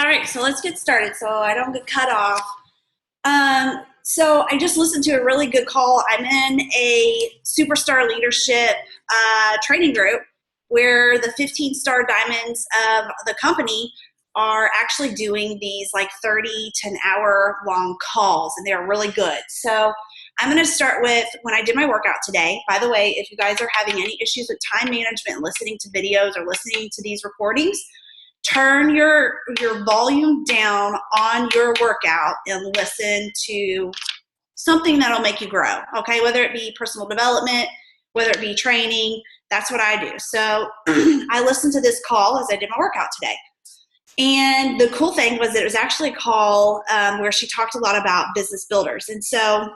All right, so let's get started so I don't get cut off. So I just listened to a really good call. I'm in a superstar leadership training group where the 15 star diamonds of the company are actually doing these like 30 to an hour long calls, and they're really good. So I'm going to start with when I did my workout today. By the way, if you guys are having any issues with time management, listening to videos or listening to these recordings, turn your volume down on your workout and listen to something that'll make you grow, okay? Whether it be personal development, whether it be training, that's what I do. So I listened to this call as I did my workout today. And the cool thing was that it was actually a call where she talked a lot about business builders. And so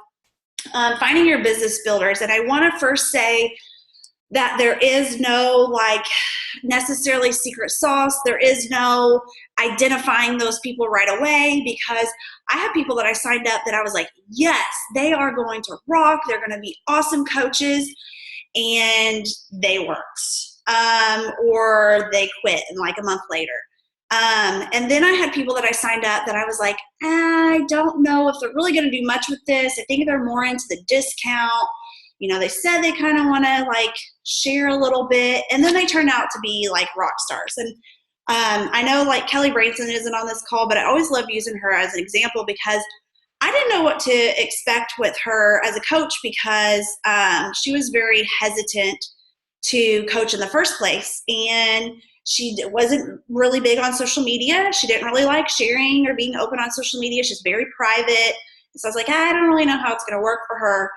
finding your business builders, and I want to first say that there is no like necessarily secret sauce. There is no identifying those people right away, because I have people that I signed up that I was like, yes, they are going to rock. They're going to be awesome coaches. And they weren't, or they quit and like a month later. And then I had people that I signed up that I was like, I don't know if they're really going to do much with this. I think they're more into the discount. You know, they said they kind of want to like share a little bit, and then they turn out to be like rock stars. And I know like Kelly Branson isn't on this call, but I always love using her as an example because I didn't know what to expect with her as a coach, because she was very hesitant to coach in the first place. And she wasn't really big on social media. She didn't really like sharing or being open on social media. She's very private. So I was like, I don't really know how it's going to work for her.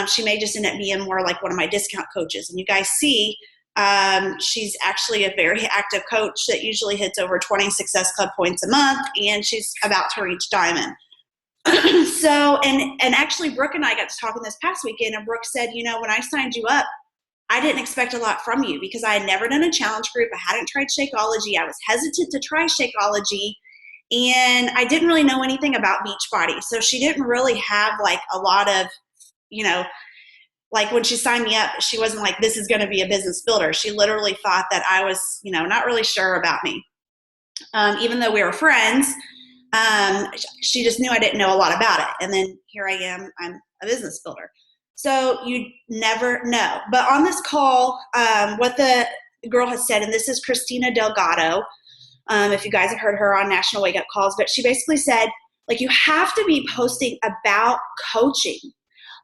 She may just end up being more like one of my discount coaches. And you guys see, she's actually a very active coach that usually hits over 20 Success Club points a month, and she's about to reach diamond. So, and actually Brooke and I got to talking this past weekend, and Brooke said, you know, when I signed you up, I didn't expect a lot from you because I had never done a challenge group. I hadn't tried Shakeology. I was hesitant to try Shakeology, and I didn't really know anything about Beachbody. So she didn't really have like a lot of, you know, like when she signed me up, she wasn't like, this is going to be a business builder. She literally thought that I was, you know, not really sure about me. Even though we were friends, she just knew I didn't know a lot about it. And then here I am, I'm a business builder. So you never know. But on this call, what the girl has said, and this is Christina Delgado, if you guys have heard her on National Wake Up Calls, but she basically said, like, you have to be posting about coaching.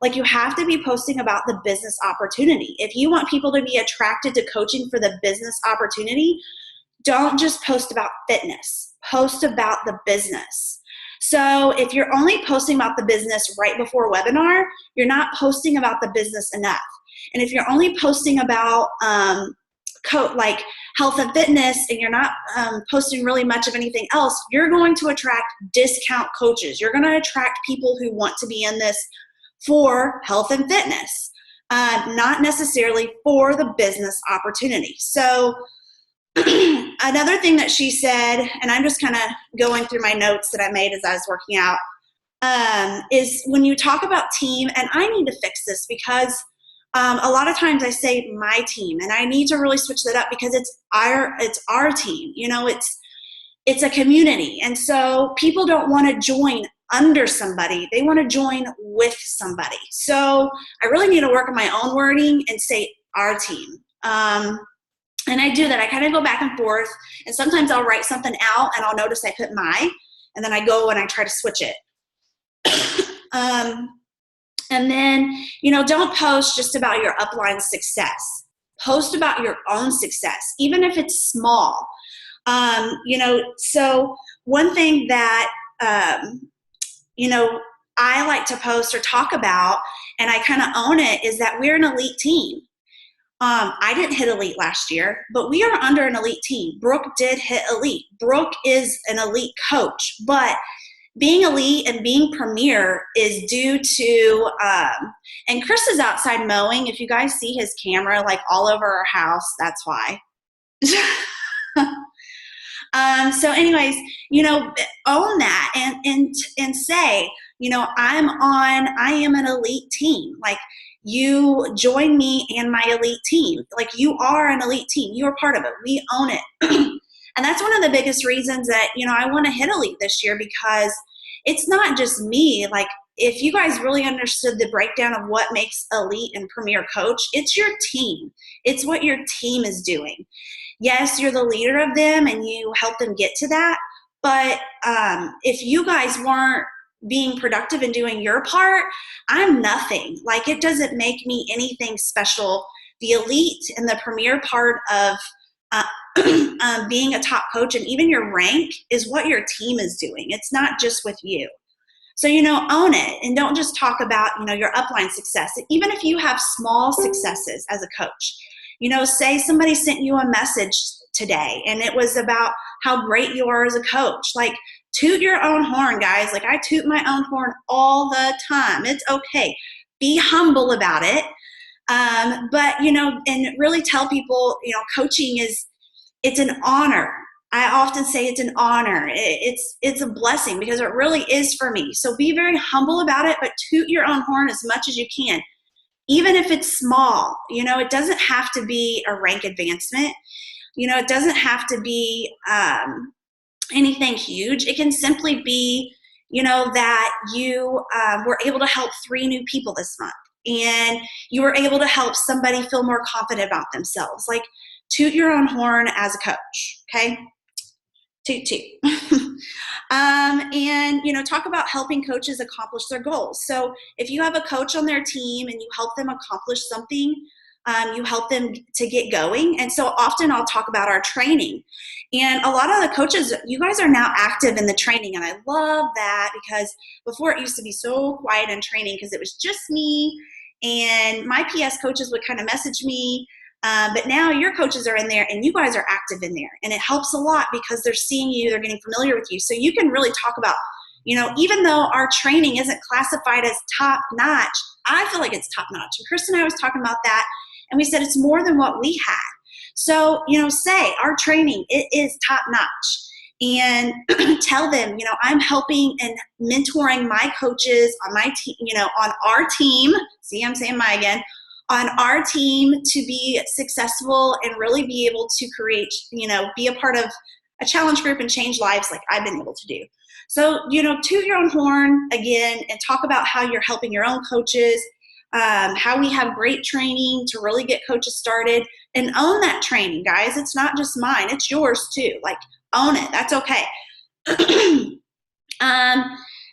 Like, you have to be posting about the business opportunity. If you want people to be attracted to coaching for the business opportunity, don't just post about fitness. Post about the business. So if you're only posting about the business right before a webinar, you're not posting about the business enough. And if you're only posting about like health and fitness, and you're not posting really much of anything else, you're going to attract discount coaches. You're going to attract people who want to be in this for health and fitness, not necessarily for the business opportunity. So another thing that she said, and I'm just kind of going through my notes that I made as I was working out, is when you talk about team, and I need to fix this because a lot of times I say my team, and I need to really switch that up because it's our team. You know, it's a community, and so people don't want to join under somebody. They want to join with somebody. So I really need to work on my own wording and say our team. And I do that. I kind of go back and forth, and sometimes I'll write something out and I'll notice I put my, and then I go and I try to switch it. And then, you know, don't post just about your upline success. Post about your own success, even if it's small. You know, so one thing that, you know, I like to post or talk about, and I kind of own it, is that we're an elite team. I didn't hit elite last year, but we are under an elite team. Brooke did hit elite. Brooke is an elite coach, but being elite and being premier is due to, and Chris is outside mowing. If you guys see his camera like all over our house, that's why. So anyways, you know, own that and say, you know, I am an elite team. Like, you join me and my elite team. Like, you are an elite team. You are part of it. We own it. And that's one of the biggest reasons that, I want to hit elite this year, because it's not just me. Like, if you guys really understood the breakdown of what makes elite and premier coach, it's your team. It's what your team is doing. Yes, you're the leader of them and you help them get to that. But if you guys weren't being productive and doing your part, I'm nothing. Like, it doesn't make me anything special. The elite and the premier part of being a top coach, and even your rank, is what your team is doing. It's not just with you. So, own it, and don't just talk about, your upline success. Even if you have small successes as a coach, say somebody sent you a message today and it was about how great you are as a coach. Like, toot your own horn, guys. Like, I toot my own horn all the time. It's okay. Be humble about it. But, and really tell people, coaching it's an honor. I often say it's an honor. It's a blessing, because it really is for me. So be very humble about it, but toot your own horn as much as you can. Even if it's small, it doesn't have to be a rank advancement. It doesn't have to be anything huge. It can simply be, that you were able to help 3 new people this month, and you were able to help somebody feel more confident about themselves. Like, toot your own horn as a coach, okay? Toot, toot. And, talk about helping coaches accomplish their goals. So if you have a coach on their team and you help them accomplish something, you help them to get going. And so often I'll talk about our training. And a lot of the coaches, you guys are now active in the training. And I love that, because before it used to be so quiet in training because it was just me. And my PS coaches would kind of message me. But now your coaches are in there and you guys are active in there. And it helps a lot because they're seeing you, they're getting familiar with you. So you can really talk about, even though our training isn't classified as top notch, I feel like it's top notch. And Chris and I was talking about that, and we said it's more than what we had. So, say our training, it is top notch. And tell them, I'm helping and mentoring my coaches on my team, on our team. See, I'm saying my again. On our team to be successful and really be able to create, be a part of a challenge group and change lives like I've been able to do. So, toot your own horn again and talk about how you're helping your own coaches, how we have great training to really get coaches started, and own that training, guys. It's not just mine, it's yours too. Like, own it. That's okay. And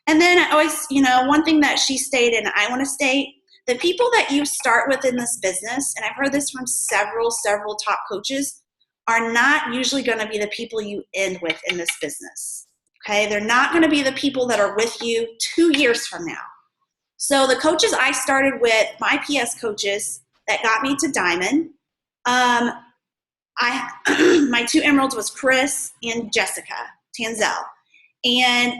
then I always, one thing that she stated, and I want to state, the people that you start with in this business, and I've heard this from several top coaches, are not usually going to be the people you end with in this business. Okay? They're not going to be the people that are with you 2 years from now. So the coaches I started with, my PS coaches that got me to Diamond, my 2 emeralds was Chris and Jessica Tanzel. And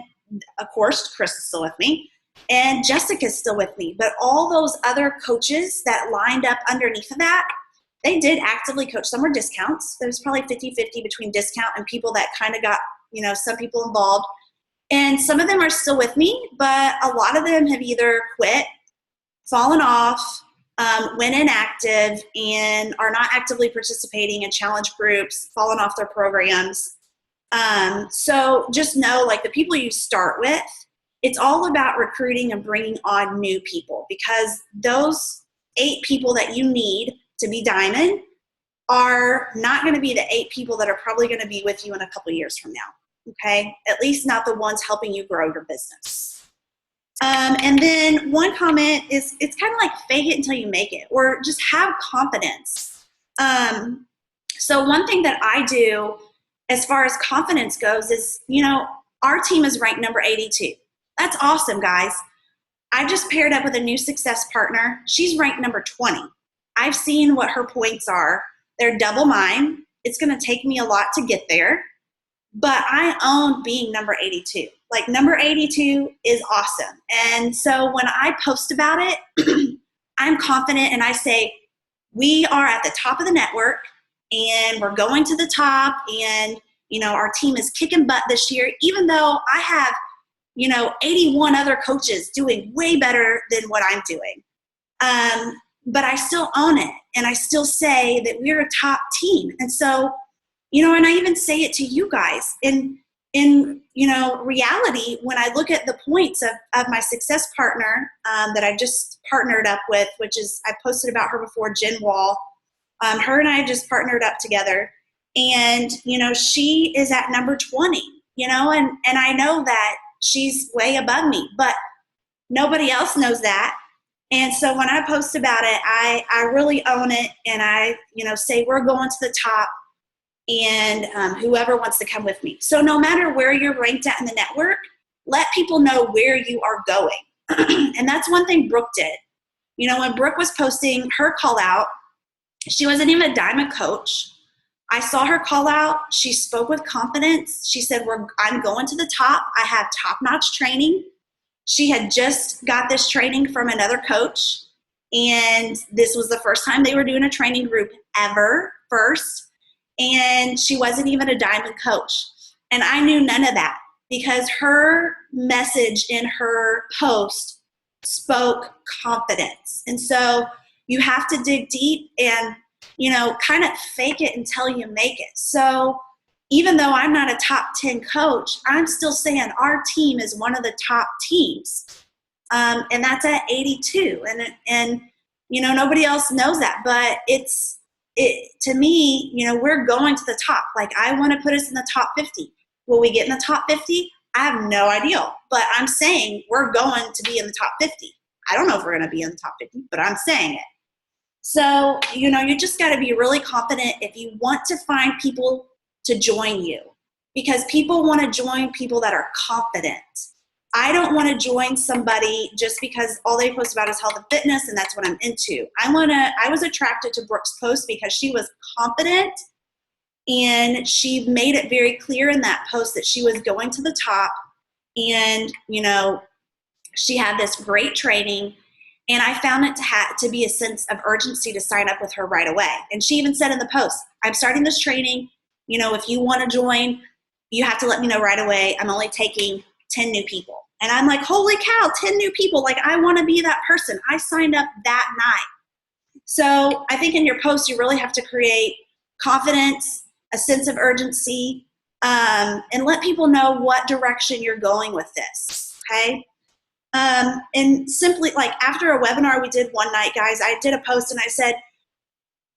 of course, Chris is still with me. And Jessica's still with me. But all those other coaches that lined up underneath of that, they did actively coach. Some were discounts. There was probably 50-50 between discount and people that kind of got, some people involved. And some of them are still with me, but a lot of them have either quit, fallen off, went inactive, and are not actively participating in challenge groups, fallen off their programs. So just know, like, the people you start with, it's all about recruiting and bringing on new people, because those 8 people that you need to be Diamond are not going to be the 8 people that are probably going to be with you in a couple years from now. Okay? At least not the ones helping you grow your business. And then one comment is, it's kind of like fake it until you make it, or just have confidence. So one thing that I do as far as confidence goes is, our team is ranked number 82. That's awesome, guys. I just paired up with a new success partner. She's ranked number 20. I've seen what her points are. They're double mine. It's going to take me a lot to get there, but I own being number 82. Like, number 82 is awesome. And so when I post about it, I'm confident and I say, we are at the top of the network and we're going to the top, and, our team is kicking butt this year, even though I have 81 other coaches doing way better than what I'm doing. But I still own it, and I still say that we're a top team. And so, and I even say it to you guys in reality, when I look at the points of my success partner that I just partnered up with, which is, I posted about her before, Jen Wall. Her and I just partnered up together, and, she is at number 20, and I know that she's way above me, but nobody else knows that. And so when I post about it, I really own it, and I, say we're going to the top, and whoever wants to come with me. So no matter where you're ranked at in the network, let people know where you are going. And that's one thing Brooke did. When Brooke was posting her call out, she wasn't even a diamond coach. I saw her call out. She spoke with confidence. She said, I'm going to the top. I have top-notch training. She had just got this training from another coach, and this was the first time they were doing a training group ever, first. And she wasn't even a diamond coach. And I knew none of that, because her message in her post spoke confidence. And so you have to dig deep and, kind of fake it until you make it. So even though I'm not a top 10 coach, I'm still saying our team is one of the top teams. And that's at 82. And nobody else knows that, but to me, we're going to the top. Like, I want to put us in the top 50. Will we get in the top 50? I have no idea, but I'm saying we're going to be in the top 50. I don't know if we're going to be in the top 50, but I'm saying it. So, you just got to be really confident if you want to find people to join you, because people want to join people that are confident. I don't want to join somebody just because all they post about is health and fitness and that's what I'm into. I was attracted to Brooke's post because she was confident, and she made it very clear in that post that she was going to the top, and, she had this great training, and I found it to be a sense of urgency to sign up with her right away. And she even said in the post, I'm starting this training. If you want to join, you have to let me know right away. I'm only taking 10 new people. And I'm like, holy cow, 10 new people. Like, I want to be that person. I signed up that night. So I think in your post, you really have to create confidence, a sense of urgency, and let people know what direction you're going with this, okay? And simply, like, after a webinar we did one night, guys, I did a post and I said,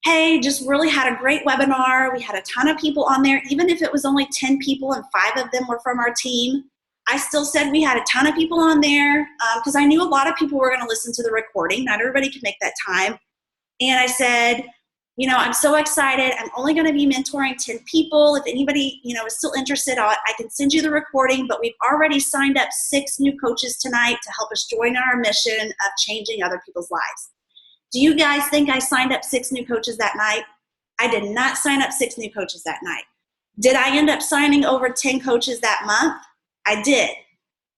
hey, just really had a great webinar. We had a ton of people on there. Even if it was only 10 people and 5 of them were from our team, I still said we had a ton of people on there, because I knew a lot of people were going to listen to the recording. Not everybody can make that time. And I said, I'm so excited. I'm only going to be mentoring 10 people. If anybody, is still interested, I can send you the recording, but we've already signed up 6 new coaches tonight to help us join our mission of changing other people's lives. Do you guys think I signed up 6 new coaches that night? I did not sign up 6 new coaches that night. Did I end up signing over 10 coaches that month? I did.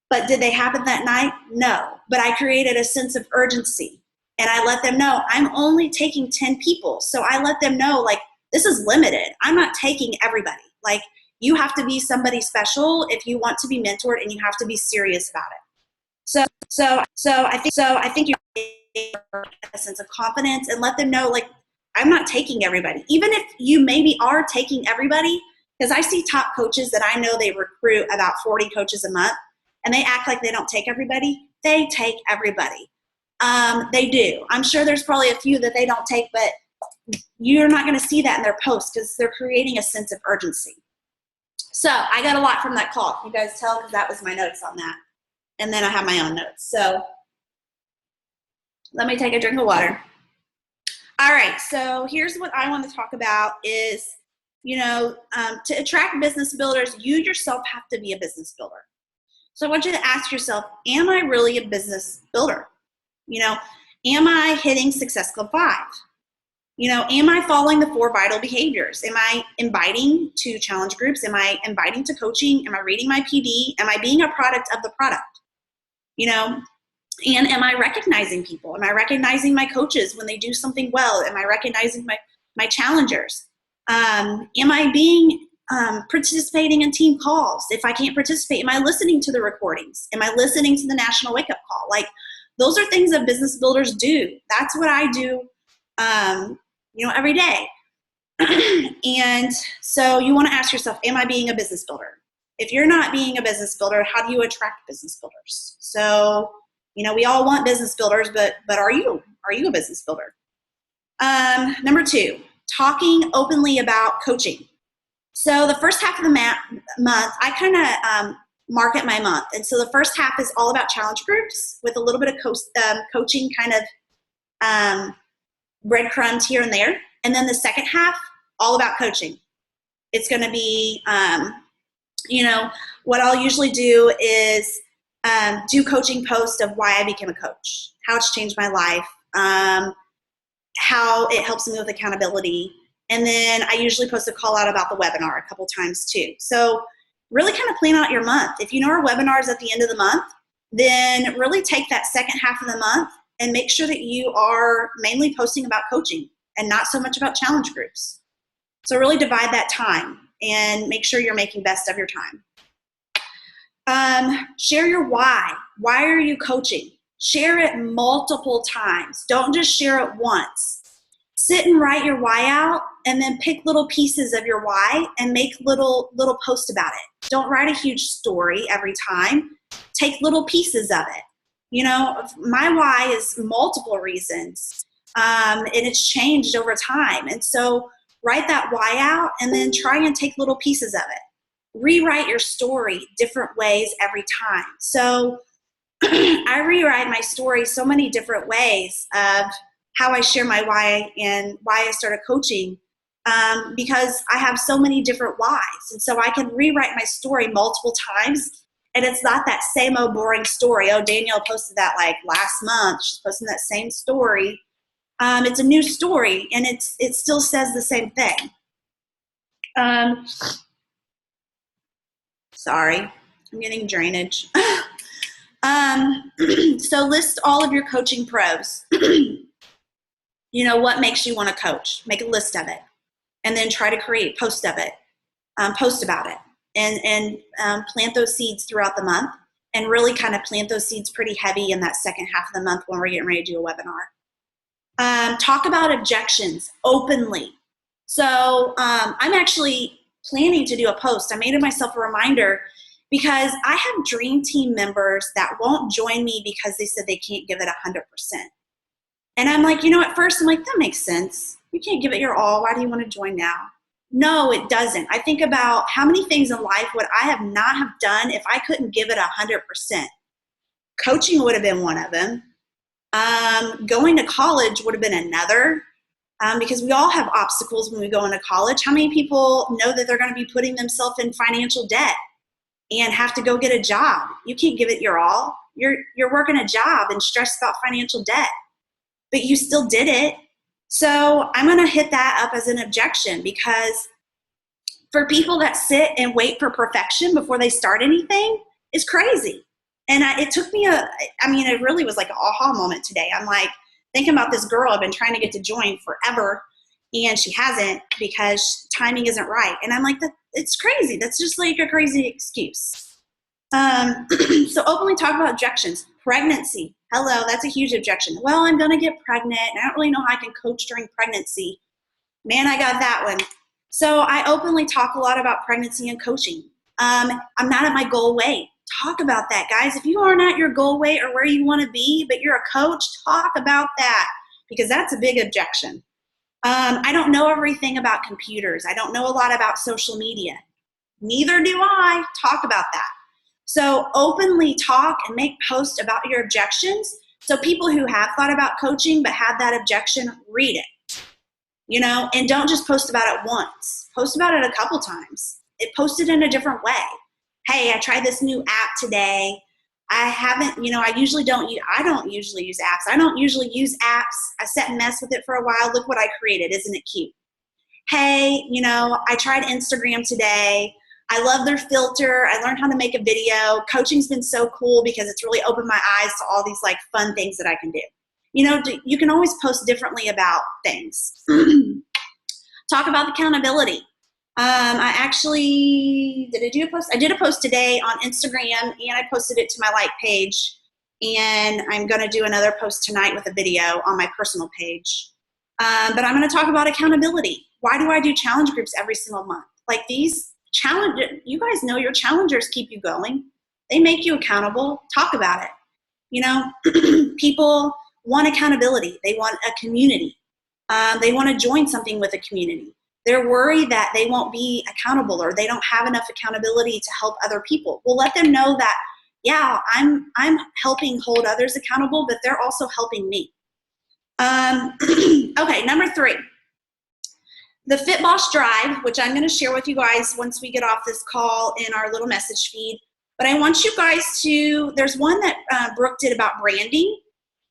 But did they happen that night? No. But I created a sense of urgency. And I let them know I'm only taking 10 people. So I let them know, like, this is limited. I'm not taking everybody. Like, you have to be somebody special if you want to be mentored, and you have to be serious about it. So I think you a sense of confidence, and let them know, like, I'm not taking everybody. Even if you maybe are taking everybody, because I see top coaches that I know they recruit about 40 coaches a month, and they act like they don't take everybody. They take everybody. They do. I'm sure there's probably a few that they don't take, but you're not going to see that in their posts because they're creating a sense of urgency. So I got a lot from that call. You guys tell, because that was my notes on that. And then I have my own notes. So let me take a drink of water. All right, so here's what I want to talk about is, to attract business builders, you yourself have to be a business builder. So I want you to ask yourself, am I really a business builder? Am I hitting Success Club 5? Am I following the 4 vital behaviors? Am I inviting to challenge groups? Am I inviting to coaching? Am I reading my PD? Am I being a product of the product? And am I recognizing people? Am I recognizing my coaches when they do something well? Am I recognizing my challengers? Am I participating in team calls? If I can't participate, am I listening to the recordings? Am I listening to the national wake-up call? Like, those are things that business builders do. That's what I do, every day. And so you want to ask yourself, am I being a business builder? If you're not being a business builder, how do you attract business builders? So, we all want business builders, but are you a business builder? Number 2, talking openly about coaching. So the first half of the month, I kind of market my month. And so the first half is all about challenge groups with a little bit of coaching kind of breadcrumbs here and there. And then the second half, all about coaching. It's going to be, what I'll usually do is do coaching posts of why I became a coach, how it's changed my life, how it helps me with accountability. And then I usually post a call out about the webinar a couple times too. So really kind of plan out your month. If you know our webinar is at the end of the month, then really take that second half of the month and make sure that you are mainly posting about coaching and not so much about challenge groups. So really divide that time and make sure you're making best of your time. Share your why. Why are you coaching? Share it multiple times. Don't just share it once. Sit and write your why out and then pick little pieces of your why and make little posts about it. Don't write a huge story every time. Take little pieces of it. My why is multiple reasons, and it's changed over time. And so write that why out and then try and take little pieces of it. Rewrite your story different ways every time. So I rewrite my story so many different ways of how I share my why and why I started coaching, because I have so many different whys. And so I can rewrite my story multiple times, and it's not that same old boring story. Oh, Danielle posted that like last month. She's posting that same story. It's a new story, and it still says the same thing. Sorry, I'm getting drainage. So list all of your coaching pros. What makes you want to coach? Make a list of it, and then try to create post of it, post about it, and plant those seeds throughout the month, and really kind of plant those seeds pretty heavy in that second half of the month when we're getting ready to do a webinar. Talk about objections openly. So I'm actually planning to do a post. I made myself a reminder because I have dream team members that won't join me because they said they can't give it 100%. And I'm like, at first I'm like, that makes sense. You can't give it your all. Why do you want to join now? No, it doesn't. I think about how many things in life would I have not have done if I couldn't give it 100%. Coaching would have been one of them. Going to college would have been another, because we all have obstacles when we go into college. How many people know that they're going to be putting themselves in financial debt and have to go get a job? You can't give it your all. You're working a job and stressed about financial debt, but you still did it. So I'm going to hit that up as an objection, because for people that sit and wait for perfection before they start anything is crazy. And it took me it really was like an aha moment today. I'm like thinking about this girl I've been trying to get to join forever, and she hasn't because timing isn't right. And I'm like, it's crazy. That's just like a crazy excuse. So openly talk about objections. Pregnancy. Hello, that's a huge objection. Well, I'm going to get pregnant. I don't really know how I can coach during pregnancy. Man, I got that one. So I openly talk a lot about pregnancy and coaching. I'm not at my goal weight. Talk about that, guys. If you aren't at your goal weight or where you want to be, but you're a coach, talk about that, because that's a big objection. I don't know everything about computers. I don't know a lot about social media. Neither do I. Talk about that. So openly talk and make posts about your objections. So people who have thought about coaching but had that objection, read it. And don't just post about it once. Post about it a couple times. Post it in a different way. Hey, I tried this new app today. I don't usually use apps. I don't usually use apps. I sat and messed with it for a while. Look what I created. Isn't it cute? Hey, I tried Instagram today. I love their filter. I learned how to make a video. Coaching's been so cool because it's really opened my eyes to all these like fun things that I can do. You can always post differently about things. Talk about accountability. Did I do a post? I did a post today on Instagram, and I posted it to my like page, and I'm going to do another post tonight with a video on my personal page. But I'm going to talk about accountability. why do I do challenge groups every single month? Like these challenge, you guys know your challengers keep you going. They make you accountable. Talk about it. You know, people want accountability. They want a community. They want to join something with a community. They're worried that they won't be accountable or they don't have enough accountability to help other people. Well, let them know that, yeah, I'm helping hold others accountable, but they're also helping me. Okay, number 3. The Fit Boss Drive, which I'm going to share with you guys once we get off this call in our little message feed. But I want you guys to, there's one that Brooke did about branding.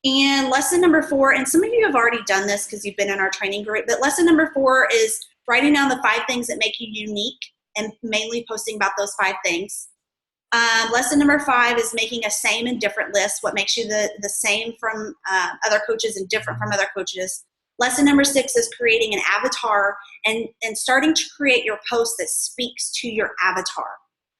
And lesson number 4, and some of you have already done this because you've been in our training group, but lesson number 4 is writing down the 5 things that make you unique and mainly posting about those 5 things. Lesson number 5 is making a same and different list, what makes you the same from other coaches and different from other coaches. Lesson number 6 is creating an avatar and starting to create your post that speaks to your avatar.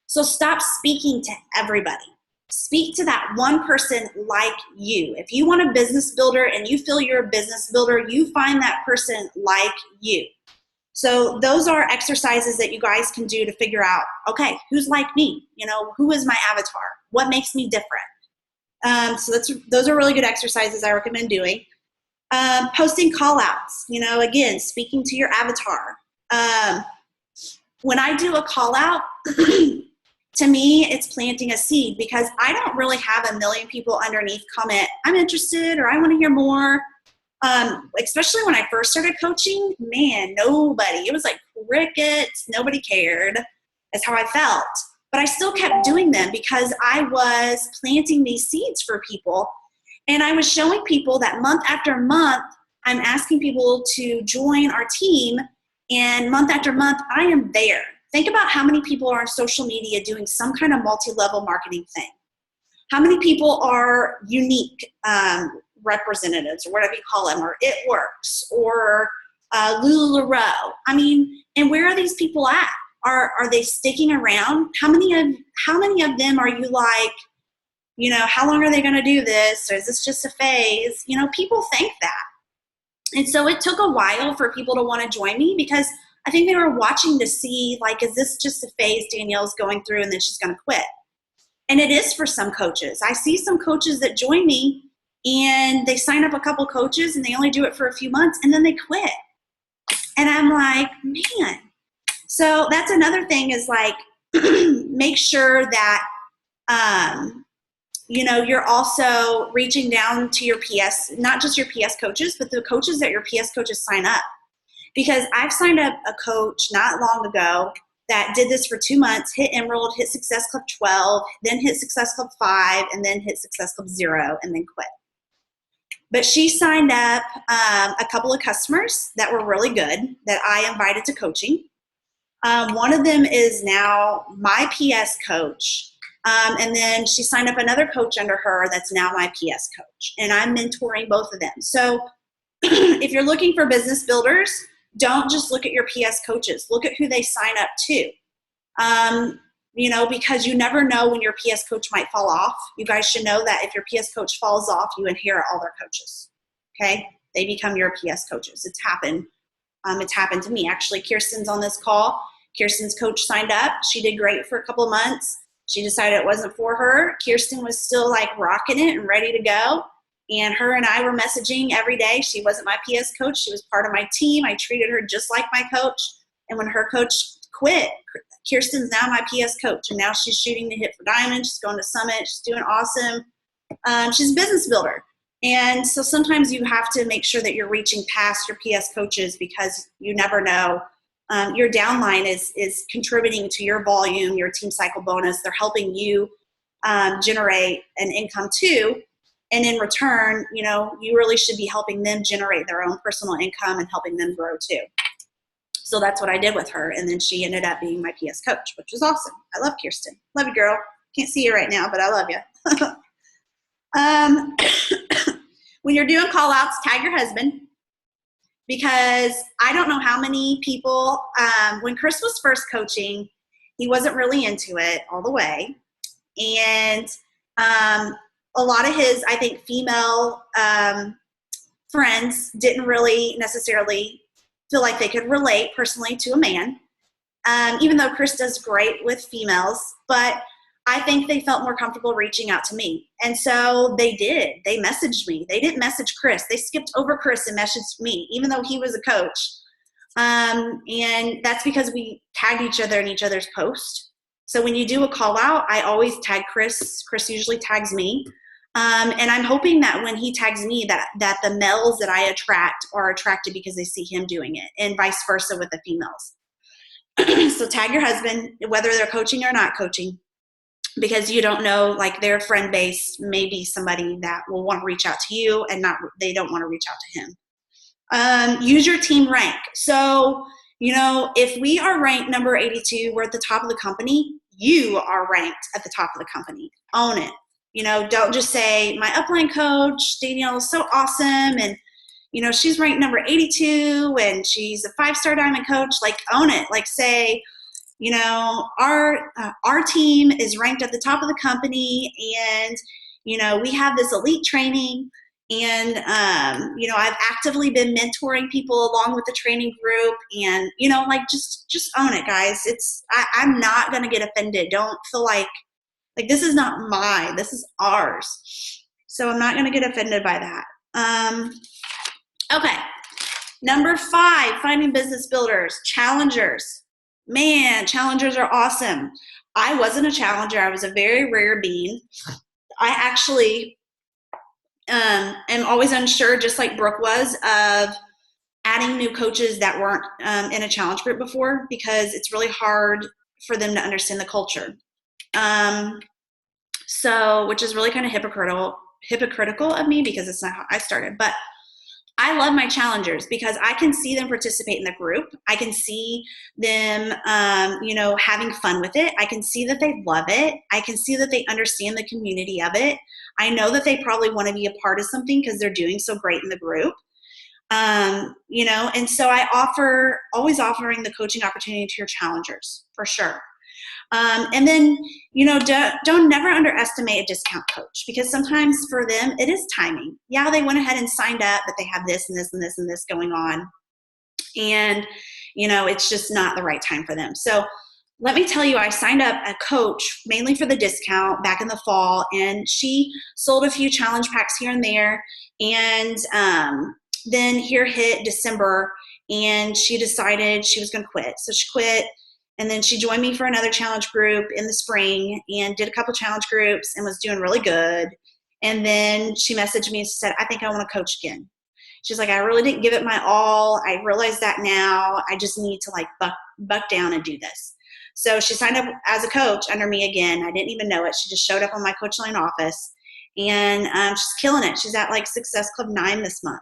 So stop speaking to everybody. Speak to that one person like you. If you want a business builder and you feel you're a business builder, you find that person like you. So those are exercises that you guys can do to figure out, okay, who's like me? You know, who is my avatar? What makes me different? So those are really good exercises I recommend doing. Posting call outs, you know, again, speaking to your avatar. When I do a call out, to me, it's planting a seed because I don't really have a million people underneath comment, I'm interested or I want to hear more. Especially when I first started coaching, man, nobody. It was like crickets. Nobody cared. That's how I felt. But I still kept doing them because I was planting these seeds for people. And I was showing people that month after month, I'm asking people to join our team. And month after month, I am there. Think about how many people are on social media doing some kind of multi-level marketing thing. How many people are unique representatives, or whatever you call them, or It Works, or LuLaRoe. I mean, and where are these people at? Are they sticking around? How many of them are you like, you know, how long are they going to do this? Or is this just a phase? You know, people think that. And so it took a while for people to want to join me because I think they were watching to see, like, is this just a phase Danielle's going through and then she's going to quit? And it is for some coaches. I see some coaches that join me and they sign up a couple coaches and they only do it for a few months and then they quit. And I'm like, man. So that's another thing is like, make sure that, you know, you're also reaching down to your PS, not just your PS coaches, but the coaches that your PS coaches sign up. Because I've signed up a coach not long ago that did this for 2 months, hit Emerald, hit Success Club 12, then hit Success Club 5, and then hit Success Club 0, and then quit. But she signed up a couple of customers that were really good that I invited to coaching. One of them is now my PS coach. And then she signed up another coach under her that's now my PS coach. And I'm mentoring both of them. So if you're looking for business builders, don't just look at your PS coaches. Look at who they sign up to. You know, because you never know when your PS coach might fall off. You guys should know that if your PS coach falls off, you inherit all their coaches. Okay? They become your PS coaches. It's happened. It's happened to me. Actually, Kirsten's on this call. Kirsten's coach signed up. She did great for a couple of months. She decided it wasn't for her. Kirsten was still like rocking it and ready to go. And her and I were messaging every day. She wasn't my PS coach. She was part of my team. I treated her just like my coach. And when her coach quit, Kirsten's now my PS coach. And now she's shooting to hit for Diamond. She's going to Summit. She's doing awesome. She's a business builder. And so sometimes you have to make sure that you're reaching past your PS coaches because you never know. Your downline is contributing to your volume, your team cycle bonus. They're helping you generate an income too. And in return, you know, you really should be helping them generate their own personal income and helping them grow too. So that's what I did with her. And then she ended up being my PS coach, which was awesome. I love Kirsten. Love you, girl. Can't see you right now, but I love you. When you're doing call outs, tag your husband. Because I don't know how many people, when Chris was first coaching, he wasn't really into it all the way. And a lot of his, I think, female friends didn't really necessarily feel like they could relate personally to a man, even though Chris does great with females, but I think they felt more comfortable reaching out to me. And so they did. They messaged me. They didn't message Chris. They skipped over Chris and messaged me, even though he was a coach. And that's because we tagged each other in each other's post. So when you do a call out, I always tag Chris. Chris usually tags me. And I'm hoping that when he tags me, that the males that I attract are attracted because they see him doing it, and vice versa with the females. So tag your husband, whether they're coaching or not coaching, because you don't know, like, their friend base may be somebody that will want to reach out to you and they don't want to reach out to him. Use your team rank. So, if we are ranked number 82, we're at the top of the company, you are ranked at the top of the company. Own it. Don't just say, my upline coach, Danielle, is so awesome, and she's ranked number 82 and she's a 5-star diamond coach. Like, own it. Like, say, our team is ranked at the top of the company, and we have this elite training, and I've actively been mentoring people along with the training group, and just own it, guys. I'm not gonna get offended. Don't feel like this is not mine, this is ours. So I'm not gonna get offended by that. Okay, number 5, finding business builders, challengers. Man, challengers are awesome. I wasn't a challenger. I was a very rare being. I actually am always unsure, just like Brooke was, of adding new coaches that weren't in a challenge group before, because it's really hard for them to understand the culture. Which is really kind of hypocritical of me, because it's not how I started. But I love my challengers because I can see them participate in the group. I can see them, having fun with it. I can see that they love it. I can see that they understand the community of it. I know that they probably want to be a part of something because they're doing so great in the group. And so I always offering the coaching opportunity to your challengers, for sure. And then, don't never underestimate a discount coach, because sometimes for them, it is timing. Yeah, they went ahead and signed up, but they have this and this and this and this going on. And, it's just not the right time for them. So let me tell you, I signed up a coach mainly for the discount back in the fall, and she sold a few challenge packs here and there. And then here hit December, and she decided she was going to quit. So she quit. And then she joined me for another challenge group in the spring and did a couple challenge groups and was doing really good. And then she messaged me and she said, I think I want to coach again. She's like, I really didn't give it my all. I realize that now. I just need to buck down and do this. So she signed up as a coach under me again. I didn't even know it. She just showed up on my Coach Line office, and she's killing it. She's at Success Club 9 this month.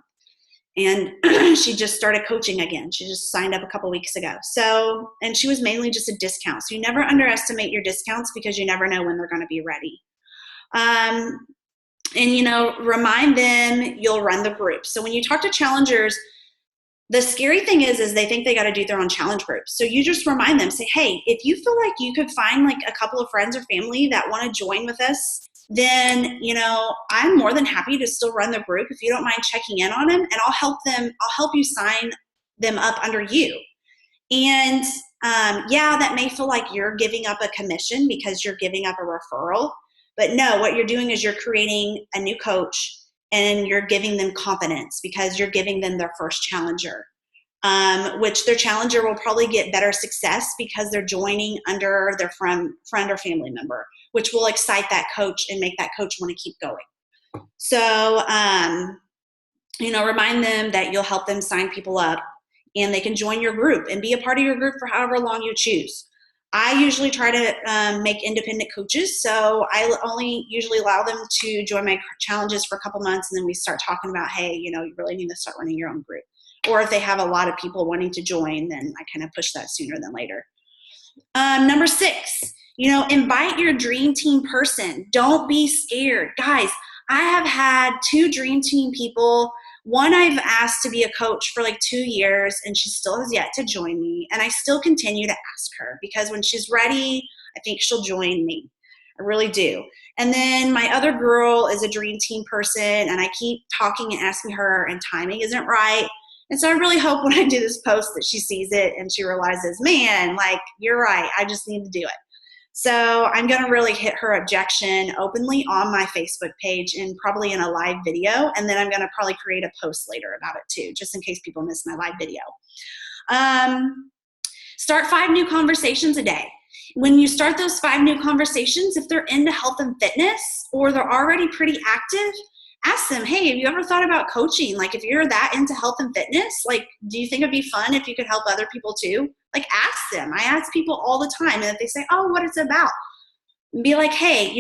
And she just started coaching again. She just signed up a couple weeks ago. So, and she was mainly just a discount. So you never underestimate your discounts, because you never know when they're going to be ready. And, remind them you'll run the group. So when you talk to challengers, the scary thing is they think they got to do their own challenge groups. So you just remind them, say, hey, if you feel like you could find a couple of friends or family that want to join with us, then, I'm more than happy to still run the group if you don't mind checking in on them, and I'll help you sign them up under you. And that may feel like you're giving up a commission because you're giving up a referral, but no, what you're doing is you're creating a new coach, and you're giving them confidence because you're giving them their first challenger, which their challenger will probably get better success because they're joining under their friend or family member, which will excite that coach and make that coach want to keep going. So, remind them that you'll help them sign people up, and they can join your group and be a part of your group for however long you choose. I usually try to make independent coaches, so I only usually allow them to join my challenges for a couple months, and then we start talking about, hey, you really need to start running your own group. Or if they have a lot of people wanting to join, then I kind of push that sooner than later. Number 6, invite your dream team person. Don't be scared. Guys, I have had 2 dream team people. One I've asked to be a coach for 2 years, and she still has yet to join me. And I still continue to ask her, because when she's ready, I think she'll join me. I really do. And then my other girl is a dream team person, and I keep talking and asking her, and timing isn't right. And so I really hope when I do this post that she sees it and she realizes, man, like, you're right, I just need to do it. So I'm going to really hit her objection openly on my Facebook page and probably in a live video. And then I'm going to probably create a post later about it too, just in case people miss my live video. Start 5 new conversations a day. When you start those 5 new conversations, if they're into health and fitness or they're already pretty active, ask them, hey, have you ever thought about coaching? Like, if you're that into health and fitness, like, do you think it'd be fun if you could help other people too? Like, ask them. I ask people all the time. And if they say, oh, what it's about? Be like, hey,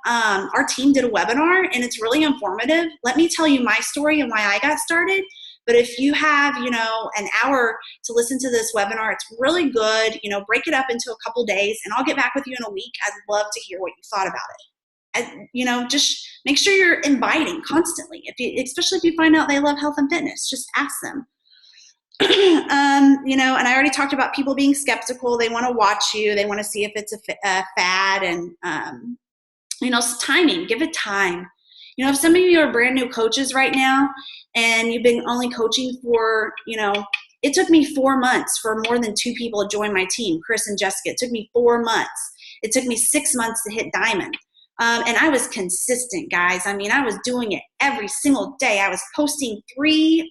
our team did a webinar and it's really informative. Let me tell you my story and why I got started. But if you have, an hour to listen to this webinar, it's really good. Break it up into a couple days and I'll get back with you in a week. I'd love to hear what you thought about it. And, just make sure you're inviting constantly. Especially if you find out they love health and fitness, just ask them. And I already talked about people being skeptical. They want to watch you. They want to see if it's a fad and, timing, give it time. If some of you are brand new coaches right now and you've been only coaching for, it took me 4 months for more than 2 people to join my team, Chris and Jessica. It took me 4 months. It took me 6 months to hit Diamond. And I was consistent, guys. I was doing it every single day. I was posting 3+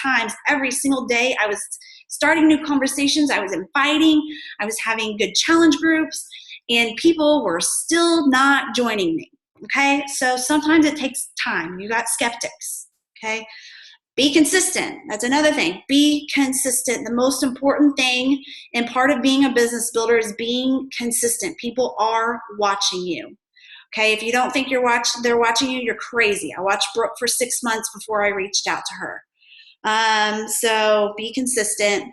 times every single day. I was starting new conversations. I was inviting. I was having good challenge groups. And people were still not joining me. Okay? So sometimes it takes time. You got skeptics. Okay? Be consistent. That's another thing. Be consistent. The most important thing and part of being a business builder is being consistent. People are watching you. Okay, if you don't think they're watching you, you're crazy. I watched Brooke for 6 months before I reached out to her. So be consistent.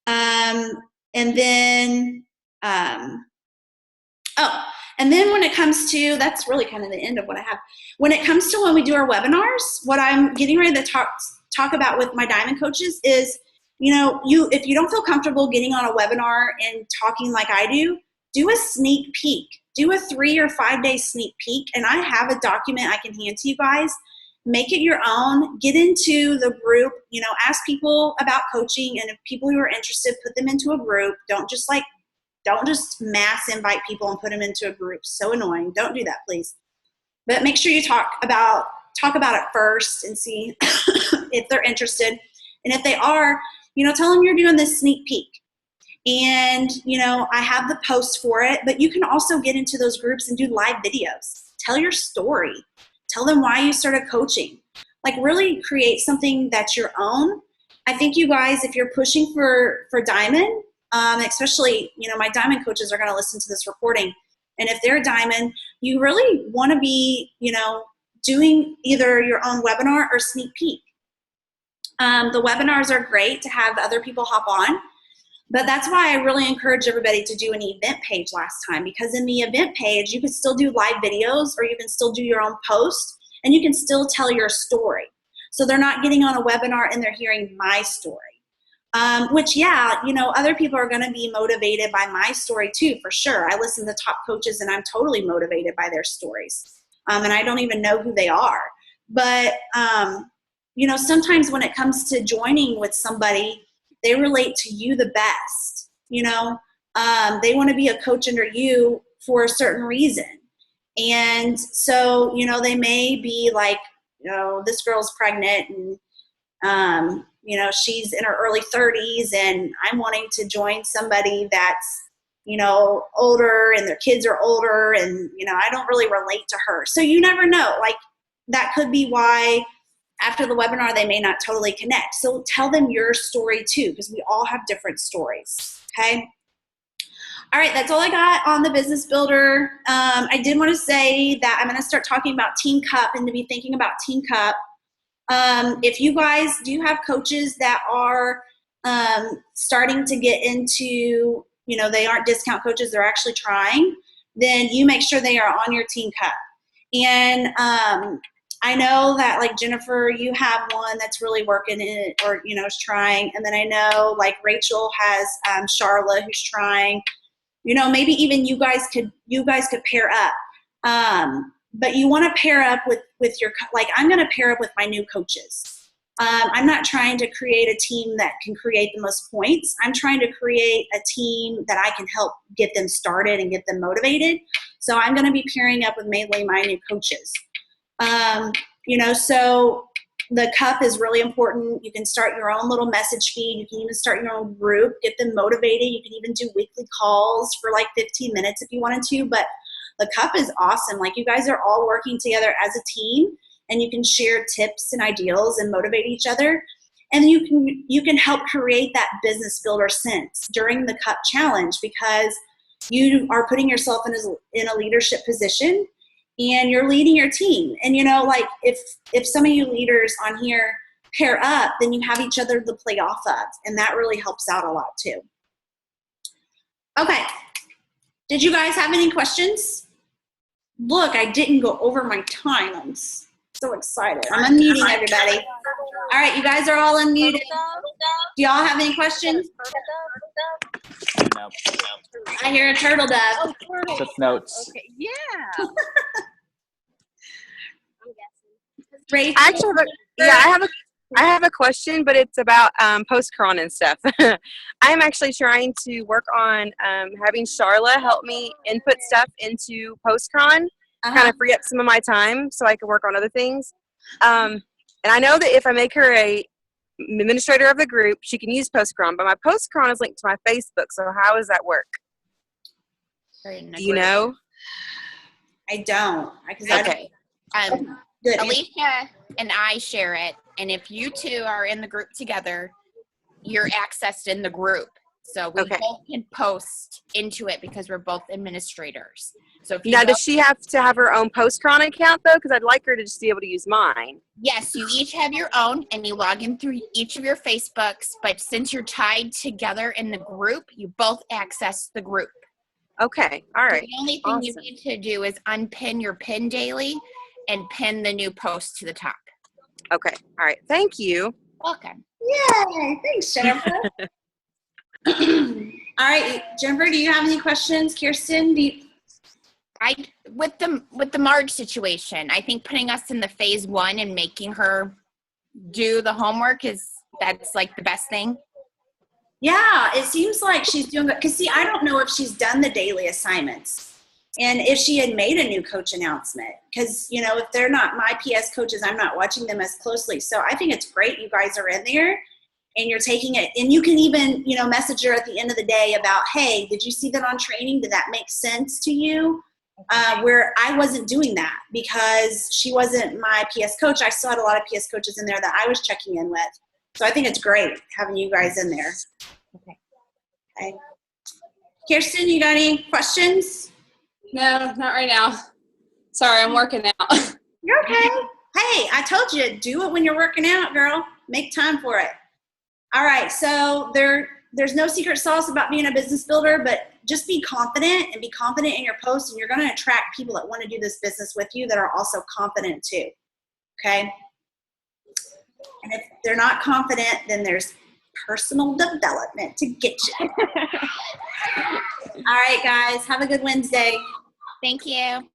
And then when it comes to, that's really kind of the end of what I have. When it comes to when we do our webinars, what I'm getting ready to talk about with my Diamond coaches is, if you don't feel comfortable getting on a webinar and talking like I do a sneak peek. Do a 3 or 5 day sneak peek, and I have a document I can hand to you guys. Make it your own. Get into the group. Ask people about coaching, and if people who are interested, put them into a group. Don't just mass invite people and put them into a group. So annoying. Don't do that, please. But make sure you talk about it first and see if they're interested. And if they are, tell them you're doing this sneak peek. And, I have the post for it, but you can also get into those groups and do live videos. Tell your story. Tell them why you started coaching. Like, really create something that's your own. I think you guys, if you're pushing for Diamond, especially, my Diamond coaches are going to listen to this recording. And if they're a Diamond, you really want to be, doing either your own webinar or sneak peek. The webinars are great to have other people hop on. But that's why I really encourage everybody to do an event page last time, because in the event page, you can still do live videos or you can still do your own post and you can still tell your story. So they're not getting on a webinar and they're hearing my story. Other people are going to be motivated by my story too, for sure. I listen to top coaches and I'm totally motivated by their stories. And I don't even know who they are. But, sometimes when it comes to joining with somebody, they relate to you the best. They want to be a coach under you for a certain reason. And so, they may be like, this girl's pregnant and, she's in her early 30s and I'm wanting to join somebody that's, older and their kids are older and, I don't really relate to her. So you never know, like that could be why after the webinar, they may not totally connect. So tell them your story too, because we all have different stories, okay? All right, that's all I got on the Business Builder. I did want to say that I'm going to start talking about Team Cup and to be thinking about Team Cup. If you guys do have coaches that are starting to get into, they aren't discount coaches, they're actually trying, then you make sure they are on your Team Cup. And I know that like Jennifer, you have one that's really working it or, is trying. And then I know like Rachel has Charla who's trying, maybe even you guys could pair up. But you want to pair up with your, like I'm going to pair up with my new coaches. I'm not trying to create a team that can create the most points. I'm trying to create a team that I can help get them started and get them motivated. So I'm going to be pairing up with mainly my new coaches. So the cup is really important. You can start your own little message feed. You can even start your own group, get them motivated. You can even do weekly calls for like 15 minutes if you wanted to. But the cup is awesome. Like, you guys are all working together as a team, and you can share tips and ideals and motivate each other. And you can help create that business builder sense during the cup challenge, because you are putting yourself in a leadership position, and you're leading your team. And like, if some of you leaders on here pair up, then you have each other to play off of, and that really helps out a lot too. Okay, did you guys have any questions? Look, I didn't go over my time. I'm so excited. I'm unmuting everybody. All right, you guys are all unmuted. Do y'all have any questions? No. I hear a turtle dove. Oh, turtle. Took notes. Okay, yeah. Rachel? I actually have a question, but it's about post-cron and stuff. I'm actually trying to work on having Charla help me input stuff into post-cron, kind of free up some of my time so I can work on other things. And I know that if I make her a administrator of the group, she can use post-cron, but my post-cron is linked to my Facebook, so how does that work? Do you know? I don't. Okay. Good. Alicia and I share it, and if you two are in the group together, you're accessed in the group. So we both can post into it because we're both administrators. So if you now, does she have to have her own post-cron account, though? Because I'd like her to just be able to use mine. Yes, you each have your own, and you log in through each of your Facebooks, but since you're tied together in the group, you both access the group. Okay, all right. So the only thing you need to do is unpin your pin daily and pin the new post to the top. Okay, all right. Thank you. Welcome. Yay, thanks, Jennifer. All right, Jennifer, do you have any questions? Kirsten, with the Marge situation, I think putting us in the phase 1 and making her do the homework that's like the best thing. Yeah, it seems like she's doing good. Because see, I don't know if she's done the daily assignments and if she had made a new coach announcement. Because, if they're not my PS coaches, I'm not watching them as closely. So I think it's great you guys are in there and you're taking it. And you can even, message her at the end of the day about, hey, did you see that on training? Did that make sense to you? Where I wasn't doing that because she wasn't my PS coach. I still had a lot of PS coaches in there that I was checking in with. So I think it's great having you guys in there. Okay. Kirsten, you got any questions? No, not right now. Sorry, I'm working out. You're okay. Hey, I told you, do it when you're working out, girl. Make time for it. All right, so there's no secret sauce about being a business builder, but just be confident and be confident in your posts, and you're going to attract people that want to do this business with you that are also confident too. Okay? And if they're not confident, then there's personal development to get you. All right, guys. Have a good Wednesday. Thank you.